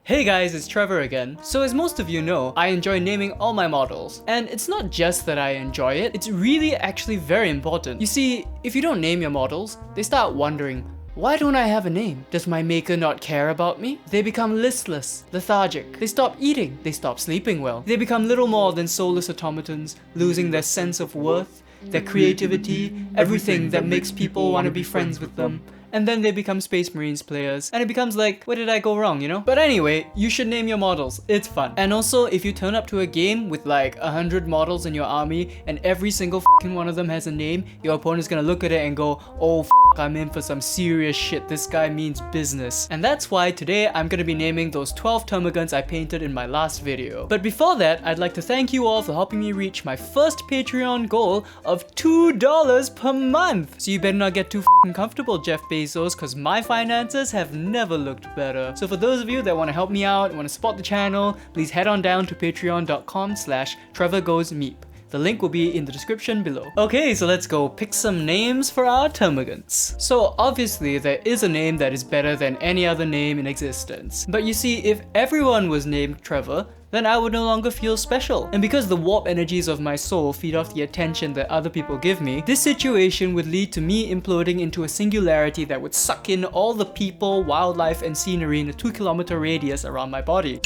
Hey guys, it's Trevor again. So as most of you know, I enjoy naming all my models. And it's not just that I enjoy it, it's really actually very important. You see, if you don't name your models, they start wondering, why don't I have a name? Does my maker not care about me? They become listless, lethargic. They stop eating, they stop sleeping well. They become little more than soulless automatons, losing their sense of worth, their creativity, everything that makes people want to be friends with them. And then they become Space Marines players. And it becomes like, where did I go wrong, you know? But anyway, you should name your models. It's fun. And also, if you turn up to a game with like 100 models in your army and every single f***ing one of them has a name, your opponent's gonna look at it and go, oh f***, I'm in for some serious shit. This guy means business. And that's why today I'm gonna be naming those 12 Termagants I painted in my last video. But before that, I'd like to thank you all for helping me reach my first Patreon goal of $2 per month. So you better not get too f***ing comfortable, Jeff Bezos, because my finances have never looked better. So for those of you that want to help me out, want to support the channel, please head on down to patreon.com/TrevorGoesMeep. The link will be in the description below. Okay, so let's go pick some names for our Termagants. So obviously there is a name that is better than any other name in existence. But you see, if everyone was named Trevor, then I would no longer feel special. And because the warp energies of my soul feed off the attention that other people give me, this situation would lead to me imploding into a singularity that would suck in all the people, wildlife, and scenery in a 2-kilometer radius around my body.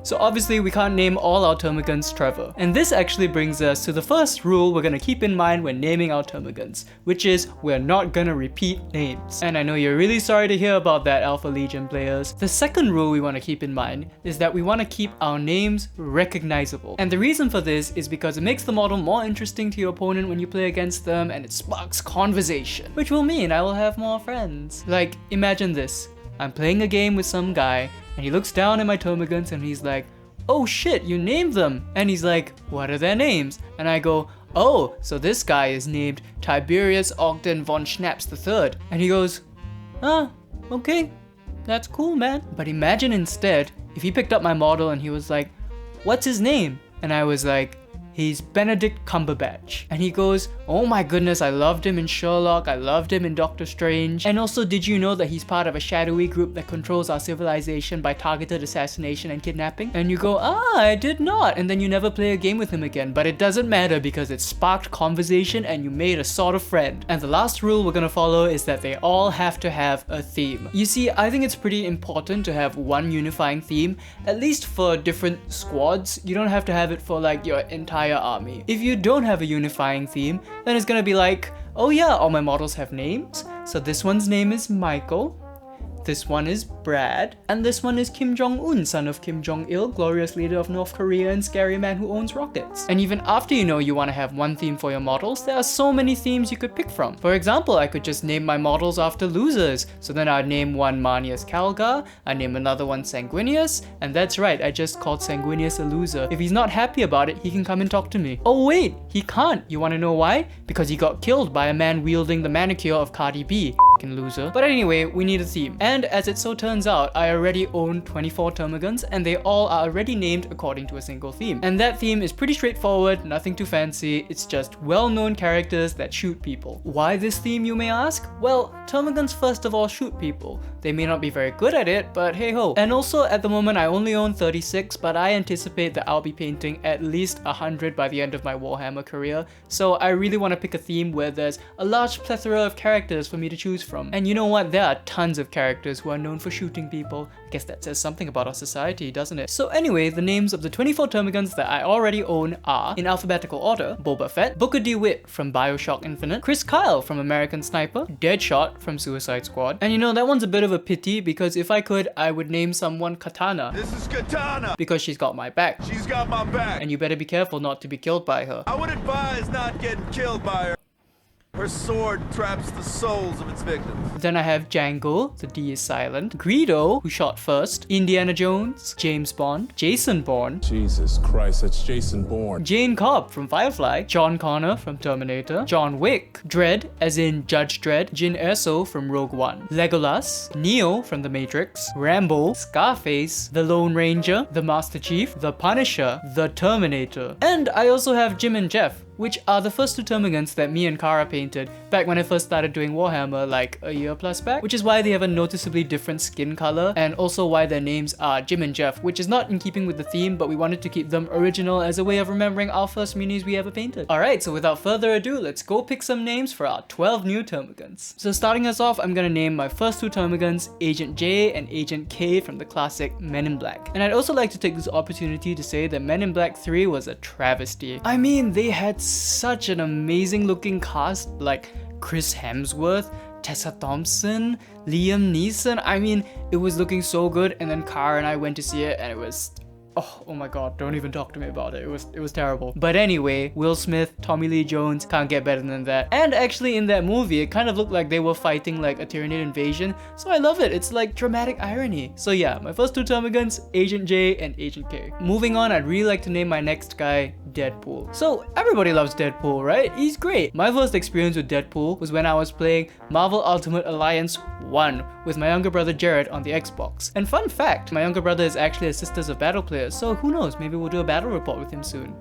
So obviously we can't name all our Termagants Trevor. And this actually brings us to the first rule we're gonna keep in mind when naming our Termagants, which is we're not gonna repeat names. And I know you're really sorry to hear about that, Alpha Legion players. The second rule we want to keep in mind is that we want to keep our names recognizable. And the reason for this is because it makes the model more interesting to your opponent when you play against them, and it sparks conversation, which will mean I will have more friends. Like, imagine this. I'm playing a game with some guy, and he looks down at my Termagants and he's like, oh shit, you named them. And he's like, what are their names? And I go, oh, so this guy is named Tiberius Ogden von Schnaps III. And he goes, ah, okay, that's cool, man. But imagine instead if he picked up my model and he was like, what's his name? And I was like, he's Benedict Cumberbatch. And he goes, oh my goodness, I loved him in Sherlock, I loved him in Doctor Strange. And also, did you know that he's part of a shadowy group that controls our civilization by targeted assassination and kidnapping? And you go, ah, I did not. And then you never play a game with him again. But it doesn't matter because it sparked conversation and you made a sort of friend. And the last rule we're gonna follow is that they all have to have a theme. You see, I think it's pretty important to have one unifying theme, at least for different squads. You don't have to have it for like your entire army. If you don't have a unifying theme, then it's gonna be like, oh yeah, all my models have names. So this one's name is Michael, this one is Brad, and this one is Kim Jong-un, son of Kim Jong-il, glorious leader of North Korea and scary man who owns rockets. And even after you know you want to have one theme for your models, there are so many themes you could pick from. For example, I could just name my models after losers. So then I'd name one Manius Calgar, I'd name another one Sanguinius, and that's right, I just called Sanguinius a loser. If he's not happy about it, he can come and talk to me. Oh wait, he can't. You want to know why? Because he got killed by a man wielding the manicure of Cardi B. Loser. But anyway, we need a theme. And as it so turns out, I already own 24 Termagants and they all are already named according to a single theme. And that theme is pretty straightforward, nothing too fancy, it's just well-known characters that shoot people. Why this theme, you may ask? Well, Termagants first of all shoot people. They may not be very good at it, but hey ho. And also at the moment I only own 36, but I anticipate that I'll be painting at least 100 by the end of my Warhammer career. So I really want to pick a theme where there's a large plethora of characters for me to choose from. And you know what? There are tons of characters who are known for shooting people. I guess that says something about our society, doesn't it? So anyway, the names of the 24 Termagants that I already own are, in alphabetical order, Boba Fett, Booker DeWitt from BioShock Infinite, Chris Kyle from American Sniper, Deadshot from Suicide Squad. And you know, that one's a bit of a pity because if I could, I would name someone Katana. This is Katana! Because she's got my back. She's got my back! And you better be careful not to be killed by her. I would advise not getting killed by her. Her sword traps the souls of its victims. Then I have Django, the D is silent, Greedo, who shot first, Indiana Jones, James Bond, Jason Bourne, Jesus Christ, that's Jason Bourne, Jane Cobb from Firefly, John Connor from Terminator, John Wick, Dredd as in Judge Dredd, Jin Erso from Rogue One, Legolas, Neo from The Matrix, Rambo, Scarface, The Lone Ranger, The Master Chief, The Punisher, The Terminator. And I also have Jim and Jeff which are the first two Termagants that me and Kara painted back when I first started doing Warhammer like a year plus back, which is why they have a noticeably different skin color and also why their names are Jim and Jeff, which is not in keeping with the theme, but we wanted to keep them original as a way of remembering our first minis we ever painted. Alright, so without further ado, let's go pick some names for our 12 new Termagants. So starting us off, I'm gonna name my first two Termagants Agent J and Agent K from the classic Men in Black. And I'd also like to take this opportunity to say that Men in Black 3 was a travesty. I mean, they had such an amazing looking cast, like Chris Hemsworth, Tessa Thompson, Liam Neeson. I mean, it was looking so good, and then Kara and I went to see it and it was... Oh my god, don't even talk to me about it. It was terrible. But anyway, Will Smith, Tommy Lee Jones, can't get better than that. And actually in that movie, it kind of looked like they were fighting like a Tyranid invasion. So I love it. It's like dramatic irony. So yeah, my first two Termagants, Agent J and Agent K. Moving on, I'd really like to name my next guy Deadpool. So everybody loves Deadpool, right? He's great. My first experience with Deadpool was when I was playing Marvel Ultimate Alliance 1 with my younger brother Jared on the Xbox. And fun fact, my younger brother is actually a Sisters of Battle player, so who knows, maybe we'll do a battle report with him soon.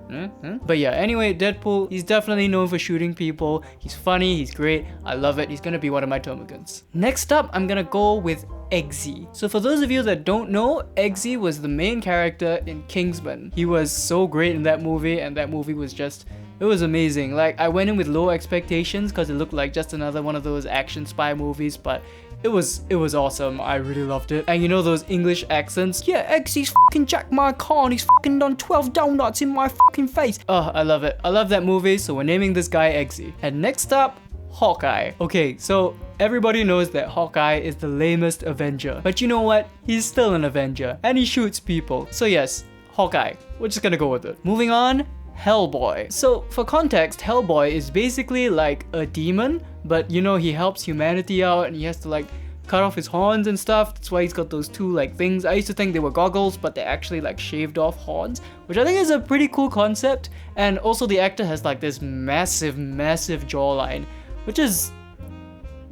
But yeah, anyway, Deadpool, he's definitely known for shooting people. He's funny, he's great, I love it. He's gonna be one of my Termagants. Next up, I'm gonna go with Eggsy. So for those of you that don't know, Eggsy was the main character in Kingsman. He was so great in that movie, and that movie was just... it was amazing. Like, I went in with low expectations because it looked like just another one of those action spy movies, but it was awesome. I really loved it. And you know those English accents? Yeah, Eggsy's fucking jacked my car and he's fucking done 12 donuts in my fucking face. Oh, I love it. I love that movie, so we're naming this guy Eggsy. And next up, Hawkeye. Okay, so everybody knows that Hawkeye is the lamest Avenger. But you know what? He's still an Avenger and he shoots people. So yes, Hawkeye. We're just gonna go with it. Moving on, Hellboy. So for context, Hellboy is basically like a demon, but you know, he helps humanity out and he has to like cut off his horns and stuff. That's why he's got those two like things. I used to think they were goggles, but they're actually like shaved off horns, which I think is a pretty cool concept. And also the actor has like this massive jawline, which is,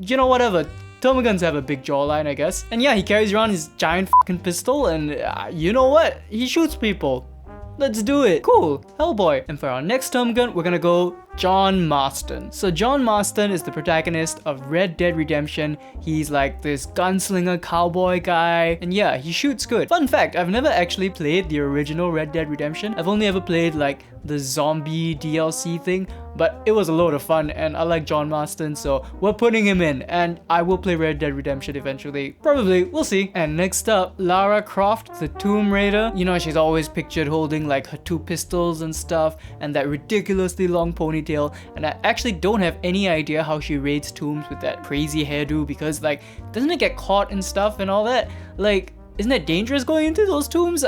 you know, whatever. Termagants have a big jawline, I guess. And yeah, he carries around his giant fucking pistol and you know what? He shoots people. Let's do it. Cool. Hellboy. And for our next Termagant, we're gonna go John Marston. So John Marston is the protagonist of Red Dead Redemption. He's like this gunslinger cowboy guy. And yeah, he shoots good. Fun fact, I've never actually played the original Red Dead Redemption. I've only ever played like the zombie DLC thing, but it was a load of fun and I like John Marston, so we're putting him in, and I will play Red Dead Redemption eventually. Probably, we'll see. And next up, Lara Croft, the Tomb Raider. You know, she's always pictured holding like her two pistols and stuff and that ridiculously long ponytail, and I actually don't have any idea how she raids tombs with that crazy hairdo, because like, doesn't it get caught and stuff and all that? Like, isn't it dangerous going into those tombs?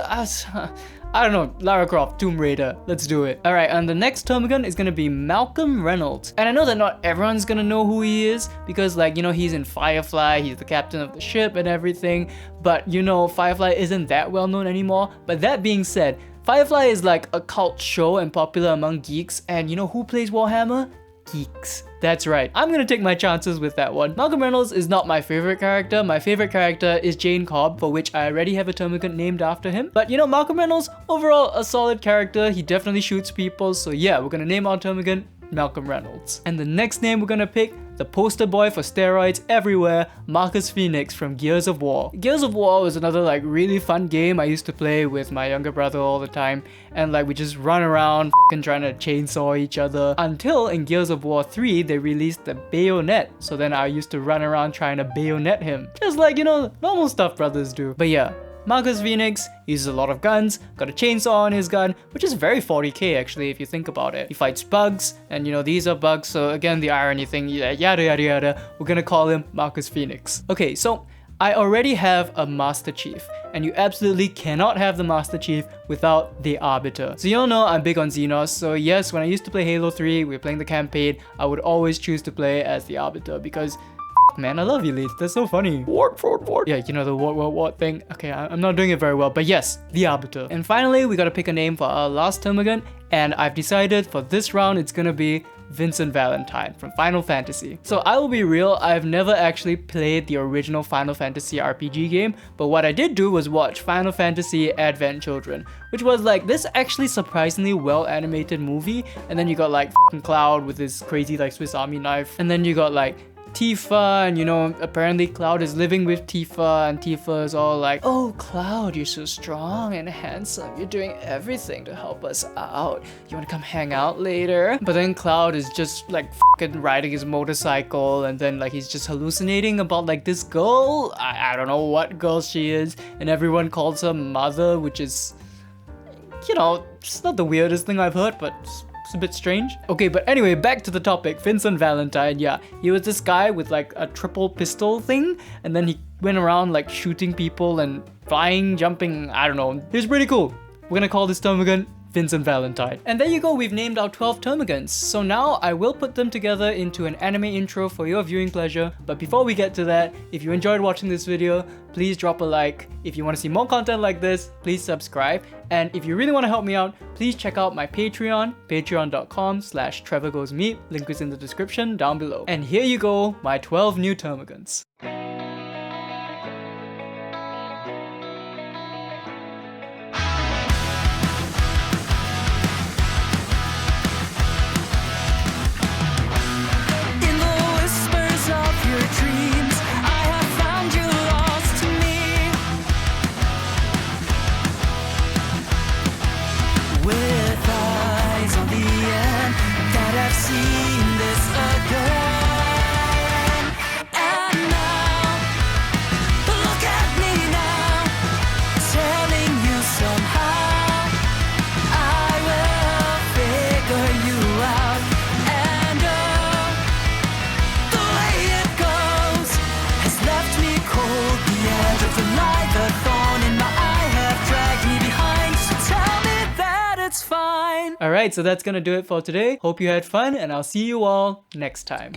I don't know, Lara Croft, Tomb Raider, let's do it. Alright, and the next Termagant is gonna be Malcolm Reynolds. And I know that not everyone's gonna know who he is, because like, you know, he's in Firefly, he's the captain of the ship and everything, but you know, Firefly isn't that well known anymore. But that being said, Firefly is like a cult show and popular among geeks, and you know who plays Warhammer? Geeks. That's right. I'm gonna take my chances with that one. Malcolm Reynolds is not my favorite character. My favorite character is Jane Cobb, for which I already have a Termagant named after him. But you know, Malcolm Reynolds, overall a solid character. He definitely shoots people. So yeah, we're gonna name our Termagant Malcolm Reynolds. And the next name we're gonna pick, the poster boy for steroids everywhere, Marcus Phoenix from Gears of War. Gears of War was another like really fun game I used to play with my younger brother all the time, and like we just run around f***ing trying to chainsaw each other, until in Gears of War 3 they released the bayonet. So then I used to run around trying to bayonet him, just like, you know, normal stuff brothers do. But yeah, Marcus Phoenix uses a lot of guns, got a chainsaw on his gun, which is very 40k actually if you think about it. He fights bugs, and you know, these are bugs, so again, the irony thing, yada yada yada, we're gonna call him Marcus Phoenix. Okay, so I already have a Master Chief, and you absolutely cannot have the Master Chief without the Arbiter. So you all know I'm big on Xenos, so yes, when I used to play Halo 3, we were playing the campaign, I would always choose to play as the Arbiter, because man, I love you, Leeds. That's so funny. Wart. Yeah, you know, the what thing. Okay, I'm not doing it very well, but yes, the Arbiter. And finally, we gotta pick a name for our last Termagant, and I've decided for this round it's gonna be Vincent Valentine from Final Fantasy. So I will be real, I've never actually played the original Final Fantasy RPG game, but what I did do was watch Final Fantasy Advent Children, which was like this actually surprisingly well animated movie, and then you got like f***ing Cloud with his crazy like Swiss Army knife, and then you got like Tifa, and you know, apparently Cloud is living with Tifa, and Tifa is all like, oh Cloud, you're so strong and handsome, you're doing everything to help us out, you wanna come hang out later? But then Cloud is just like fucking riding his motorcycle, and then like he's just hallucinating about like this girl, I don't know what girl she is, and everyone calls her Mother, which is, you know, it's not the weirdest thing I've heard, but it's a bit strange. Okay, but anyway, back to the topic. Vincent Valentine, yeah. He was this guy with like a triple pistol thing, and then he went around like shooting people and flying, jumping, I don't know. He was pretty cool. We're gonna call this Termagant Vincent Valentine. And there you go, we've named our 12 Termagants. So now I will put them together into an anime intro for your viewing pleasure. But before we get to that, if you enjoyed watching this video, please drop a like. If you want to see more content like this, please subscribe. And if you really want to help me out, please check out my Patreon, patreon.com/TrevorGoesMeet. Link is in the description down below. And here you go, my 12 new Termagants. Alright, so that's gonna do it for today. Hope you had fun, and I'll see you all next time.